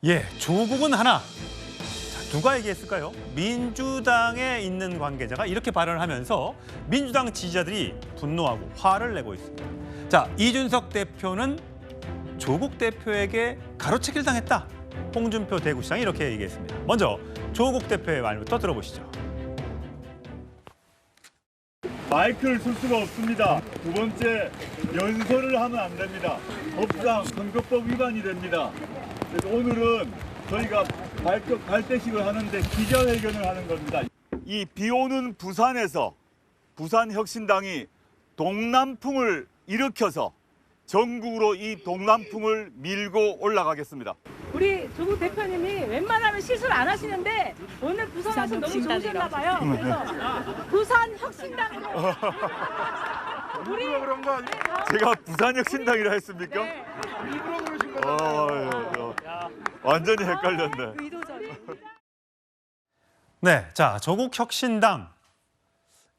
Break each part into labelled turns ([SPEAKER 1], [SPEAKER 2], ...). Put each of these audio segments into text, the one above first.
[SPEAKER 1] 예, 조국은 하나. 자, 누가 얘기했을까요? 민주당에 있는 관계자가 이렇게 발언을 하면서 민주당 지지자들이 분노하고 화를 내고 있습니다. 자, 이준석 대표는 조국 대표에게 가로채기를 당했다. 홍준표 대구시장이 이렇게 얘기했습니다. 먼저 조국 대표의 말부터 들어보시죠.
[SPEAKER 2] 마이크를 쓸 수가 없습니다. 두 번째, 연설을 하면 안 됩니다. 법상 선거법 위반이 됩니다. 그래서 오늘은 저희가 발대식을 하는데 기자회견을 하는 겁니다. 이 비오는 부산에서 부산혁신당이 동남풍을 일으켜서 전국으로 이 동남풍을 밀고 올라가겠습니다.
[SPEAKER 3] 우리 조국 대표님이 웬만하면 실수를 안 하시는데 오늘 부산 와서 너무 좋으셨나 봐요. 그래서 부산 혁신당으로 우리
[SPEAKER 2] 그런가? 제가 부산혁신당이라 했습니까?
[SPEAKER 3] 네.
[SPEAKER 2] 일부러 그러신 거죠? 완전히 헷갈렸네.
[SPEAKER 1] 네, 자, 조국 혁신당.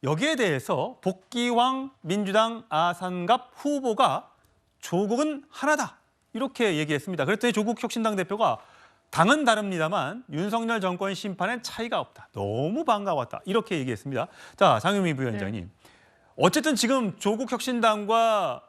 [SPEAKER 1] 여기에 대해서 복귀왕 민주당 아산갑 후보가 조국은 하나다. 이렇게 얘기했습니다. 그랬더니 조국 혁신당 대표가 당은 다릅니다만 윤석열 정권 심판엔 차이가 없다. 너무 반가웠다. 이렇게 얘기했습니다. 자, 장유미 부위원장님. 네. 어쨌든 지금 조국 혁신당과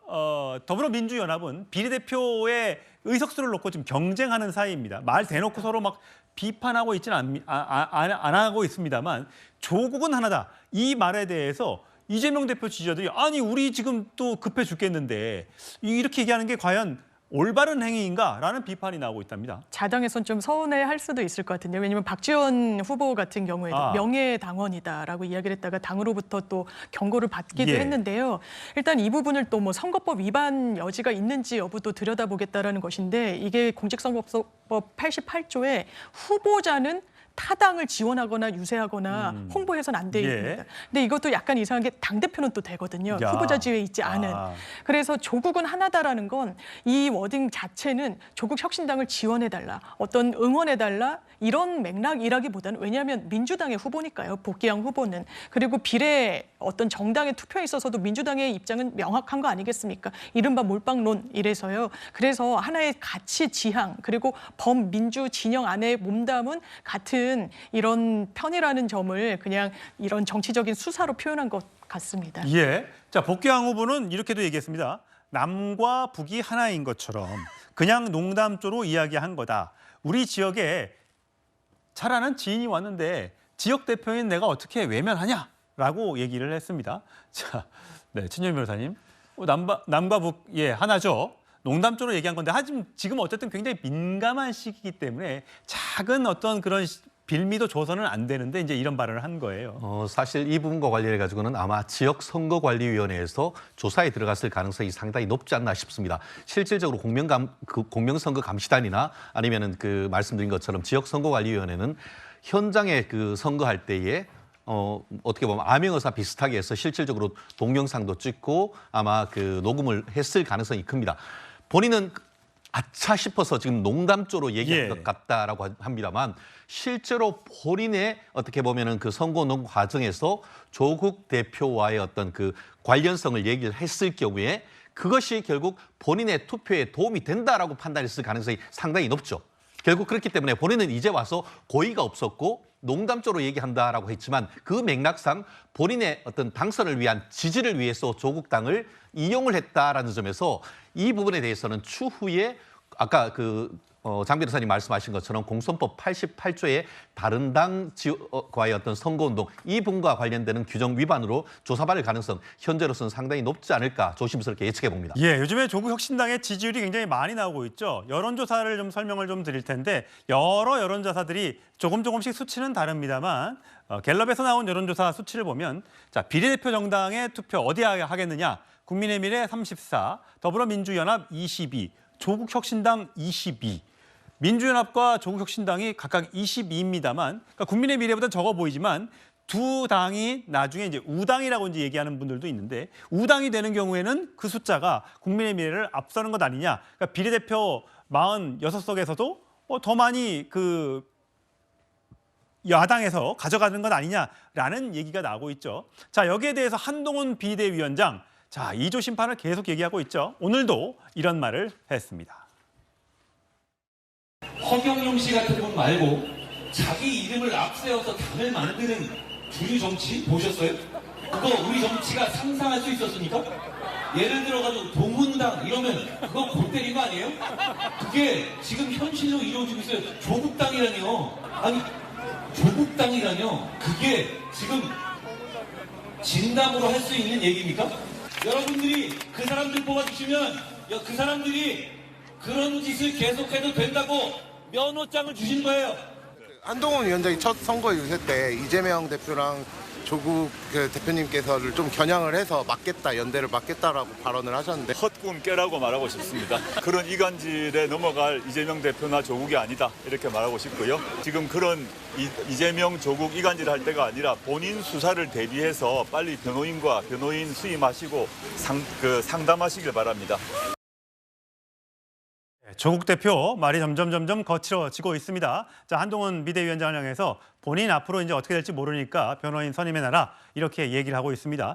[SPEAKER 1] 더불어민주연합은 비례대표의 의석수를 놓고 지금 경쟁하는 사이입니다. 말 대놓고 서로 막 비판하고 있지는 안 하고 있습니다만 조국은 하나다. 이 말에 대해서 이재명 대표 지지자들이 아니 우리 지금 또 급해 죽겠는데 이렇게 얘기하는 게 과연 올바른 행위인가라는 비판이 나오고 있답니다.
[SPEAKER 4] 자당에선 좀 서운해할 수도 있을 것 같은데요. 왜냐하면 박지원 후보 같은 경우에도 명예당원이다라고 이야기를 했다가 당으로부터 또 경고를 받기도 했는데요. 일단 이 부분을 또 뭐 선거법 위반 여지가 있는지 여부도 들여다보겠다라는 것인데 이게 공직선거법 88조에 후보자는 타당을 지원하거나 유세하거나 홍보해서는 안 돼 있습니다. 근데 이것도 약간 이상한 게 당대표는 또 되거든요. 후보자 지위에 있지 않은. 그래서 조국은 하나다라는 건 이 워딩 자체는 조국 혁신당을 지원해달라, 어떤 응원해달라 이런 맥락이라기보다는 왜냐하면 민주당의 후보니까요. 복귀왕 후보는. 그리고 비례 어떤 정당의 투표에 있어서도 민주당의 입장은 명확한 거 아니겠습니까? 이른바 몰빵론 이래서요. 그래서 하나의 가치 지향 그리고 범민주 진영 안에 몸담은 같은 이런 편이라는 점을 그냥 이런 정치적인 수사로 표현한 것 같습니다.
[SPEAKER 1] 예. 자, 복귀왕 후보는 이렇게도 얘기했습니다. 남과 북이 하나인 것처럼 그냥 농담조로 이야기한 거다. 우리 지역에 잘 아는 지인이 왔는데 지역 대표인 내가 어떻게 외면하냐라고 얘기를 했습니다. 자, 네, 친윤 변호사님. 남과 북, 하나죠. 농담조로 얘기한 건데 하지만 지금 어쨌든 굉장히 민감한 시기이기 때문에 작은 어떤 그런 빌미도 줘서는 안 되는데 이제 이런 발언을 한 거예요.
[SPEAKER 5] 사실 이 부분과 관련해 가지고는 아마 지역선거관리위원회에서 조사에 들어갔을 가능성이 상당히 높지 않나 싶습니다. 실질적으로 공명선거 감시단이나 아니면은 그 말씀드린 것처럼 지역선거관리위원회는 현장에 그 선거할 때에 어떻게 보면 암행어사 비슷하게 해서 실질적으로 동영상도 찍고 아마 그 녹음을 했을 가능성이 큽니다. 본인은 아차 싶어서 지금 농담조로 얘기한 것 같다라고 합니다만 실제로 본인의 어떻게 보면은 그 선거운동 과정에서 조국 대표와의 어떤 그 관련성을 얘기를 했을 경우에 그것이 결국 본인의 투표에 도움이 된다라고 판단했을 가능성이 상당히 높죠. 결국 그렇기 때문에 본인은 이제 와서 고의가 없었고 농담조로 얘기한다라고 했지만 그 맥락상 본인의 어떤 당선을 위한 지지를 위해서 조국 당을 이용을 했다라는 점에서 이 부분에 대해서는 추후에 아까 장 변호사님 말씀하신 것처럼 공선법 88조의 다른 당과의 어떤 선거운동 이 부분과 관련되는 규정 위반으로 조사받을 가능성 현재로서는 상당히 높지 않을까 조심스럽게 예측해 봅니다.
[SPEAKER 1] 예, 요즘에 조국 혁신당의 지지율이 굉장히 많이 나오고 있죠. 여론조사를 좀 설명을 좀 드릴 텐데 여러 여론조사들이 조금씩 수치는 다릅니다만 갤럽에서 나온 여론조사 수치를 보면 자 비례대표 정당의 투표 어디에 하겠느냐? 국민의 미래 34, 더불어민주연합 22, 조국혁신당 22. 민주연합과 조국혁신당이 각각 22입니다만 그러니까 국민의 미래보다 적어 보이지만 두 당이 나중에 이제 우당이라고 이제 얘기하는 분들도 있는데 우당이 되는 경우에는 그 숫자가 국민의 미래를 앞서는 것 아니냐. 그러니까 비례대표 46석에서도 더 많이 그 야당에서 가져가는 것 아니냐라는 얘기가 나오고 있죠. 자, 여기에 대해서 한동훈 비대위원장 자, 2조 심판을 계속 얘기하고 있죠. 오늘도 이런 말을 했습니다.
[SPEAKER 6] 허경영 씨 같은 분 말고 자기 이름을 앞세워서 당을 만드는 주류 정치 보셨어요? 그거 우리 정치가 상상할 수 있었습니까? 예를 들어가지고 동문당 이러면 그거 골 때린 거 아니에요? 그게 지금 현실로 이루어지고 있어요. 조국당이라뇨. 아니 조국당이라뇨. 그게 지금 진담으로 할 수 있는 얘기입니까? 여러분들이 그 사람들 뽑아주시면 그 사람들이 그런 짓을 계속해도 된다고 면허장을 주신 거예요.
[SPEAKER 7] 한동훈 위원장이 첫 선거 유세 때 이재명 대표랑 조국 대표님께서를 좀 겨냥을 해서 막겠다, 연대를 막겠다라고 발언을 하셨는데
[SPEAKER 2] 헛꿈 깨라고 말하고 싶습니다. 그런 이간질에 넘어갈 이재명 대표나 조국이 아니다 이렇게 말하고 싶고요. 지금 그런 이재명 조국 이간질 할 때가 아니라 본인 수사를 대비해서 빨리 변호인과 변호인 수임하시고 상담하시길 바랍니다.
[SPEAKER 1] 조국 대표 말이 점점 거칠어지고 있습니다. 자, 한동훈 비대위원장을 향해서 본인 앞으로 이제 어떻게 될지 모르니까 변호인 선임해놔라 이렇게 얘기를 하고 있습니다.